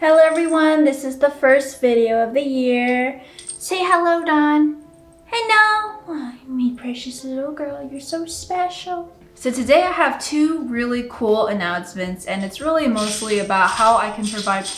Hello everyone, this is the first video of the year. Say hello, Dawn. Hello. Oh, my precious little girl, you're so special. So today I have two really cool announcements, and it's really mostly about how I can provide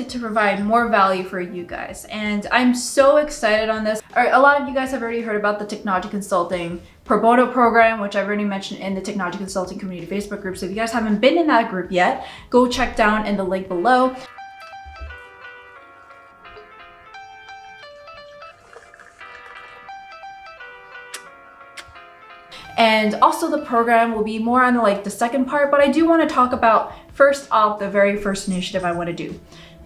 to provide more value for you guys. And I'm so excited on this. All right, a lot of you guys have already heard about the technology consulting pro bono program, which I've already mentioned in the technology consulting community Facebook group. So if you guys haven't been in that group yet, go check down in the link below. And also the program will be more on the second part, but I do want to talk about first off the very first initiative I want to do,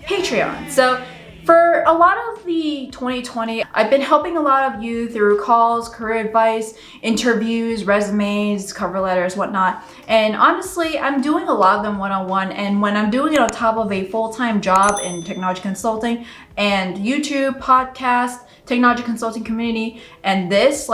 Patreon. So for a lot of the 2020, I've been helping a lot of you through calls, career advice, interviews, resumes, cover letters, whatnot. And honestly, I'm doing a lot of them one-on-one. And when I'm doing it on top of a full-time job in technology consulting and YouTube, podcast, technology consulting community, and this,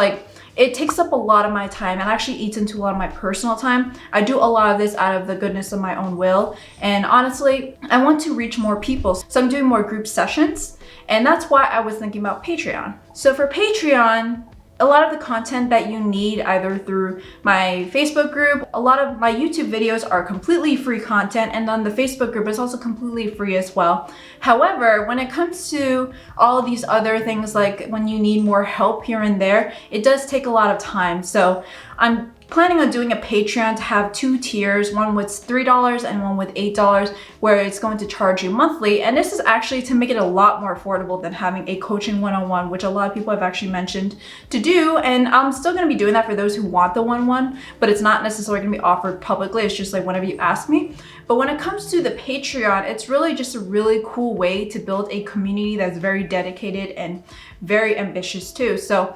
it takes up a lot of my time and actually eats into a lot of my personal time. I do a lot of this out of the goodness of my own will. And honestly, I want to reach more people. So I'm doing more group sessions. And that's why I was thinking about Patreon. So for Patreon, a lot of the content that you need either through my Facebook group, a lot of my YouTube videos are completely free content, and then the Facebook group is also completely free as well. However, when it comes to all of these other things, like when you need more help here and there, it does take a lot of time. So I'm planning on doing a Patreon to have two tiers, one with $3 and one with $8, where it's going to charge you monthly. And this is actually to make it a lot more affordable than having a coaching one-on-one, which a lot of people have actually mentioned to do. And I'm still going to be doing that for those who want the one-on-one, but it's not necessarily going to be offered publicly. It's just like whenever you ask me. But when it comes to the Patreon, it's really just a really cool way to build a community that's very dedicated and very ambitious too. So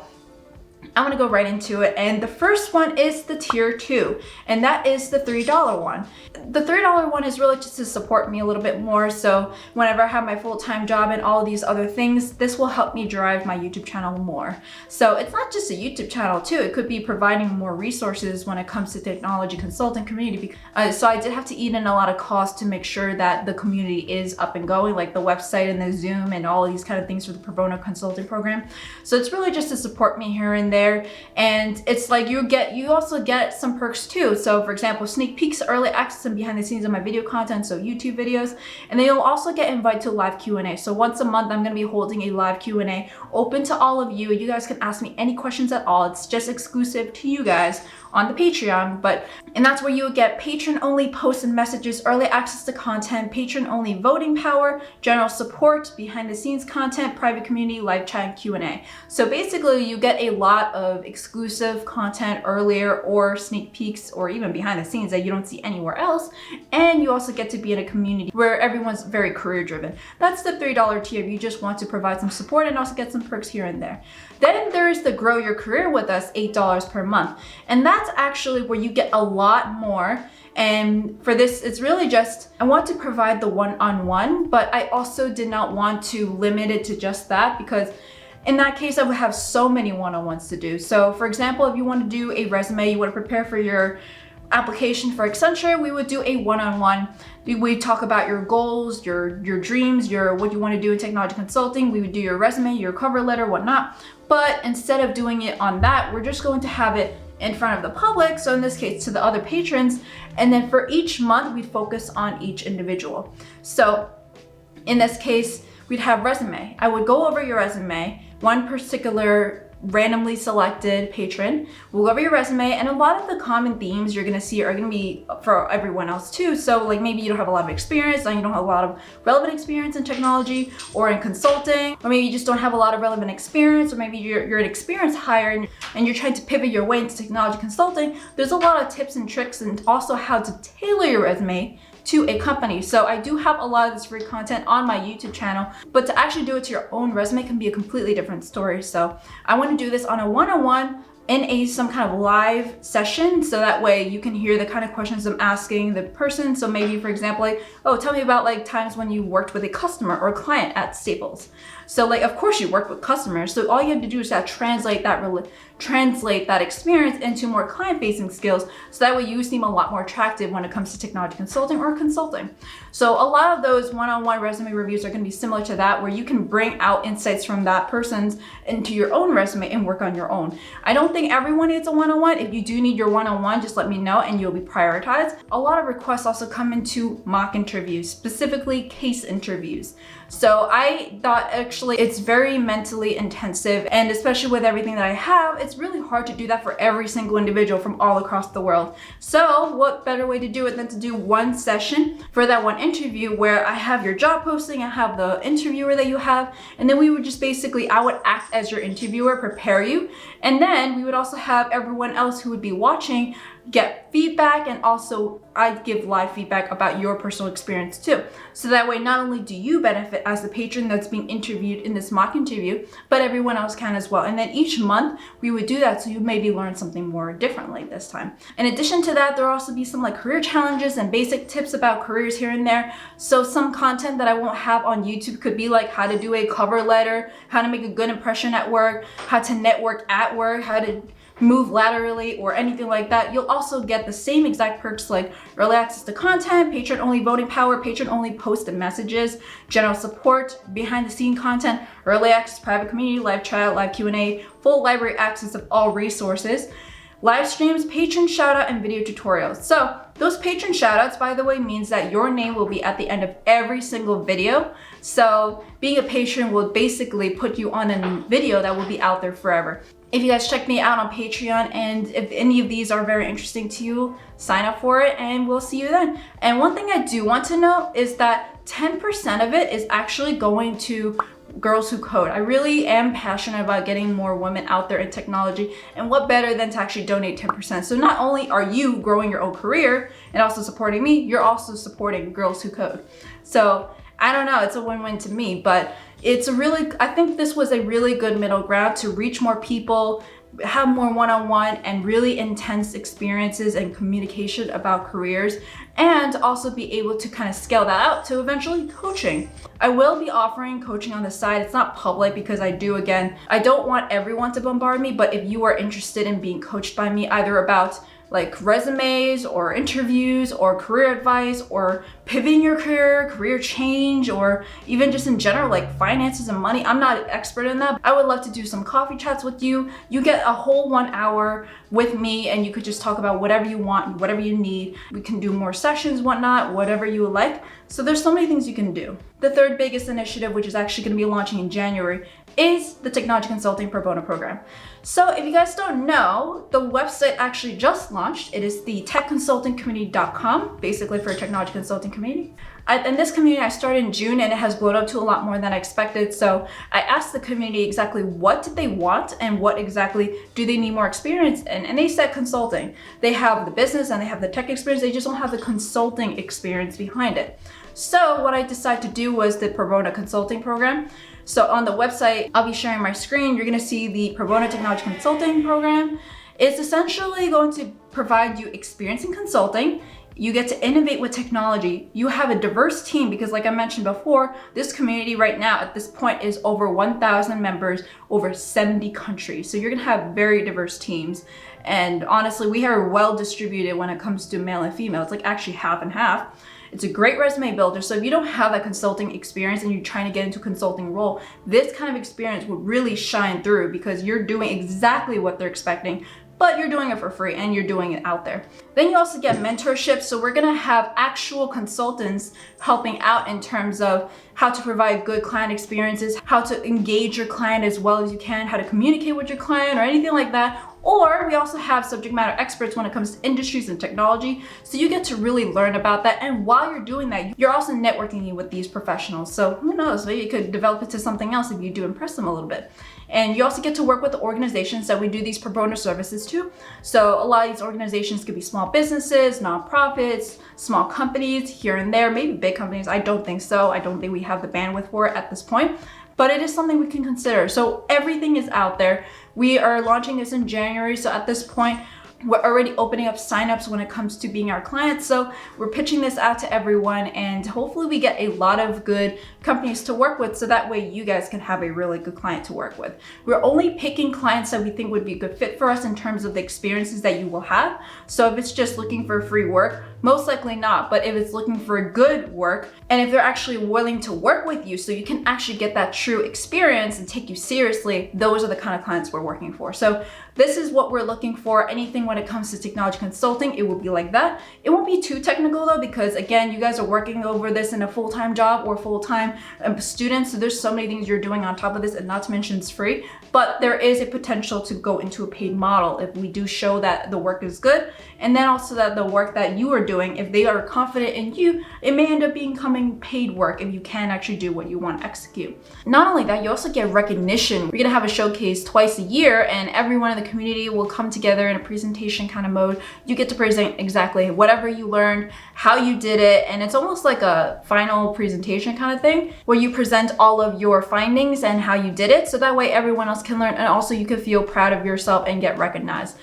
I'm gonna go right into it. And the first one is the tier 2, and that is the $3 one. The $3 one is really just to support me a little bit more. So whenever I have my full-time job and all of these other things, this will help me drive my YouTube channel more. So it's not just a YouTube channel too. It could be providing more resources when it comes to technology consulting community. So I did have to eat in a lot of costs to make sure that the community is up and going, like the website and the Zoom and all of these kind of things for the pro bono consulting program. So it's really just to support me here and there. And it's like you also get some perks too. So for example, sneak peeks, early access, and behind the scenes of my video content, so YouTube videos. And then you'll also get invited to live Q&A. So once a month, I'm going to be holding a live Q&A open to all of you. You guys can ask me any questions at all. It's just exclusive to you guys on the Patreon, and that's where you will get patron-only posts and messages, early access to content, patron-only voting power, general support, behind-the-scenes content, private community, live chat, and Q&A. So basically, you get a lot of exclusive content earlier, or sneak peeks, or even behind the scenes that you don't see anywhere else, and you also get to be in a community where everyone's very career-driven. That's the $3 tier if you just want to provide some support and also get some perks here and there. Then there's the Grow Your Career With Us, $8 per month, and that's actually where you get a lot more. And for this, it's really just, I want to provide the one-on-one, but I also did not want to limit it to just that, because in that case, I would have so many one-on-ones to do. So for example, if you want to do a resume, you want to prepare for your application for Accenture, we would do a one-on-one. We talk about your goals, your dreams, what you want to do in technology consulting. We would do your resume, your cover letter, whatnot. But instead of doing it on that, we're just going to have it in front of the public. So in this case, to the other patrons. And then for each month, we focus on each individual. So in this case, we'd have resume. I would go over your resume, one particular randomly selected patron will go over your resume, and a lot of the common themes you're going to see are going to be for everyone else too. So like maybe you don't have a lot of experience, and you don't have a lot of relevant experience in technology or in consulting, or maybe you just don't have a lot of relevant experience, or maybe you're an experienced hire and you're trying to pivot your way into technology consulting. There's a lot of tips and tricks, and also how to tailor your resume to a company. So I do have a lot of this free content on my YouTube channel, but to actually do it to your own resume can be a completely different story. So I want to do this on a one-on-one in some kind of live session, so that way you can hear the kind of questions I'm asking the person. So maybe, for example, like, oh, tell me about times when you worked with a customer or a client at Staples. So like, of course you work with customers. So all you have to do is translate that experience into more client-facing skills. So that way you seem a lot more attractive when it comes to technology consulting or consulting. So a lot of those one-on-one resume reviews are going to be similar to that, where you can bring out insights from that person's into your own resume and work on your own. I don't think everyone needs a one-on-one. If you do need your one-on-one, just let me know and you'll be prioritized. A lot of requests also come into mock interviews, specifically case interviews. So I thought actually it's very mentally intensive, and especially with everything that I have, it's really hard to do that for every single individual from all across the world. So what better way to do it than to do one session for that one interview, where I have your job posting, I have the interviewer that you have, and then we would just basically, I would act as your interviewer, prepare you, and then we would also have everyone else who would be watching get feedback, and also I'd give live feedback about your personal experience too. So that way not only do you benefit as the patron that's being interviewed in this mock interview, but everyone else can as well. And then each month we would do that, so you maybe learn something more differently this time. In addition to that, there'll also be some like career challenges and basic tips about careers here and there. So some content that I won't have on YouTube could be like how to do a cover letter, how to make a good impression at work, how to network at work, how to move laterally, or anything like that. You'll also get the same exact perks like early access to content, patron only voting power, patron only post and messages, general support, behind the scene content, early access private community, live chat, live Q&A, full library access of all resources, live streams, patron shout out, and video tutorials. So those patron shout outs, by the way, means that your name will be at the end of every single video. So being a patron will basically put you on a video that will be out there forever. If you guys check me out on Patreon, and if any of these are very interesting to you, sign up for it and we'll see you then. And one thing I do want to know is that 10% of it is actually going to Girls Who Code. I really am passionate about getting more women out there in technology, and what better than to actually donate 10%. So not only are you growing your own career and also supporting me, you're also supporting Girls Who Code. So I don't know, it's a win-win to me, but I think this was a really good middle ground to reach more people, have more one-on-one and really intense experiences and communication about careers, and also be able to kind of scale that out to eventually coaching. I will be offering coaching on the side. It's not public because I don't want everyone to bombard me, but if you are interested in being coached by me, either about like resumes or interviews or career advice or pivoting your career change, or even just in general like finances and money. I'm not an expert in that. I would love to do some coffee chats with you. You get a whole 1 hour with me and you could just talk about whatever you want, whatever you need. We can do more sessions, whatnot, whatever you would like. So there's so many things you can do. The third biggest initiative, which is actually going to be launching in January, is the Technology Consulting Pro Bono program. So if you guys don't know, the website actually just launched. It is the techconsultingcommunity.com, basically for a technology consulting community. In this community, I started in June and it has blown up to a lot more than I expected. So I asked the community exactly what did they want and what exactly do they need more experience in, and they said consulting. They have the business and they have the tech experience, they just don't have the consulting experience behind it. So what I decided to do was the Pro Bono Consulting Program. So on the website, I'll be sharing my screen. You're gonna see the Pro Bono Technology Consulting Program. It's essentially going to provide you experience in consulting. You get to innovate with technology. You have a diverse team because like I mentioned before, this community right now at this point is over 1,000 members, over 70 countries. So you're gonna have very diverse teams. And honestly, we are well distributed when it comes to male and female. It's like actually half and half. It's a great resume builder. So if you don't have that consulting experience and you're trying to get into a consulting role, this kind of experience will really shine through because you're doing exactly what they're expecting, but you're doing it for free and you're doing it out there. Then you also get mentorship. So we're gonna have actual consultants helping out in terms of how to provide good client experiences, how to engage your client as well as you can, how to communicate with your client or anything like that. Or we also have subject matter experts when it comes to industries and technology. So you get to really learn about that. And while you're doing that, you're also networking with these professionals. So who knows, maybe you could develop it to something else if you do impress them a little bit. And you also get to work with the organizations that we do these pro bono services to. So a lot of these organizations could be small businesses, nonprofits, small companies here and there, maybe big companies. I don't think so. I don't think we have the bandwidth for it at this point, but it is something we can consider. So everything is out there. We are launching this in January. So at this point, We're already opening up signups when it comes to being our clients. So we're pitching this out to everyone, and hopefully we get a lot of good companies to work with, so that way you guys can have a really good client to work with. We're only picking clients that we think would be a good fit for us in terms of the experiences that you will have. So if it's just looking for free work, most likely not. But if it's looking for good work, and if they're actually willing to work with you so you can actually get that true experience and take you seriously, those are the kind of clients we're working for. So this is what we're looking for. Anything when it comes to technology consulting, it will be like that. It won't be too technical though, because again, you guys are working over this in a full-time job or full-time student. So there's so many things you're doing on top of this, and not to mention it's free, but there is a potential to go into a paid model if we do show that the work is good. And then also that the work that you are doing, if they are confident in you, it may end up becoming paid work if you can actually do what you want to execute. Not only that, you also get recognition. We're gonna have a showcase twice a year, and everyone in the community will come together in a presentation kind of mode. You get to present exactly whatever you learned, how you did it, and it's almost like a final presentation kind of thing where you present all of your findings and how you did it, so that way everyone else can learn, and also you can feel proud of yourself and get recognized.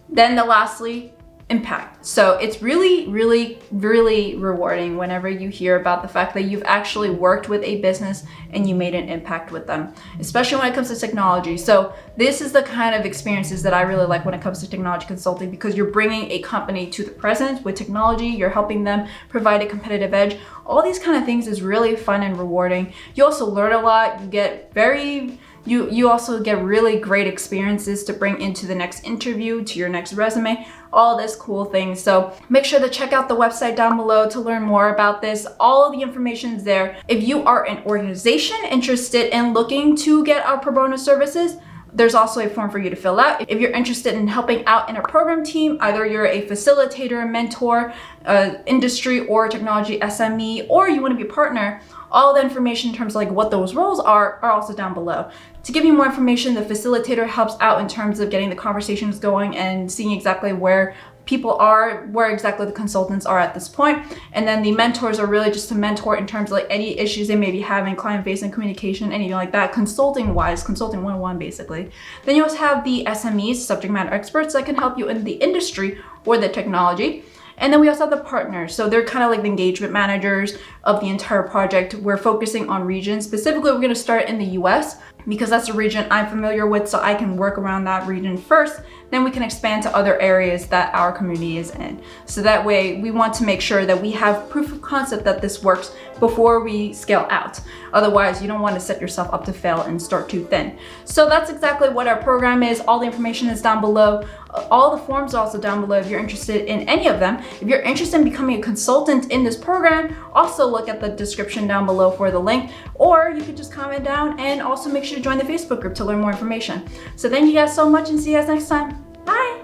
Then lastly, impact. So it's really rewarding whenever you hear about the fact that you've actually worked with a business and you made an impact with them, especially when it comes to technology. So this is the kind of experiences that I really like when it comes to technology consulting, because you're bringing a company to the present with technology, you're helping them provide a competitive edge. All these kind of things is really fun and rewarding. You also learn a lot. You also get really great experiences to bring into the next interview, to your next resume, all this cool things. So make sure to check out the website down below to learn more about this. All of the information is there. If you are an organization interested in looking to get our pro bono services, there's also a form for you to fill out. If you're interested in helping out in a program team, either you're a facilitator, mentor, industry or technology SME, or you want to be a partner, all the information in terms of like what those roles are also down below. To give you more information, the facilitator helps out in terms of getting the conversations going and seeing exactly where people are, where exactly the consultants are at this point. And then the mentors are really just to mentor in terms of like any issues they may be having, client-facing communication, anything like that, consulting-wise, consulting 101 basically. Then you also have the SMEs, subject matter experts, that can help you in the industry or the technology. And then we also have the partners. So they're kind of like the engagement managers of the entire project. We're focusing on regions. Specifically, we're going to start in the US because that's a region I'm familiar with, so I can work around that region first. Then we can expand to other areas that our community is in. So that way we want to make sure that we have proof of concept that this works before we scale out. Otherwise, you don't want to set yourself up to fail and start too thin. So that's exactly what our program is. All the information is down below. All the forms are also down below if you're interested in any of them. If you're interested in becoming a consultant in this program, also look at the description down below for the link, or you can just comment down, and also make sure to join the Facebook group to learn more information. So thank you guys so much, and see you guys next time. Bye!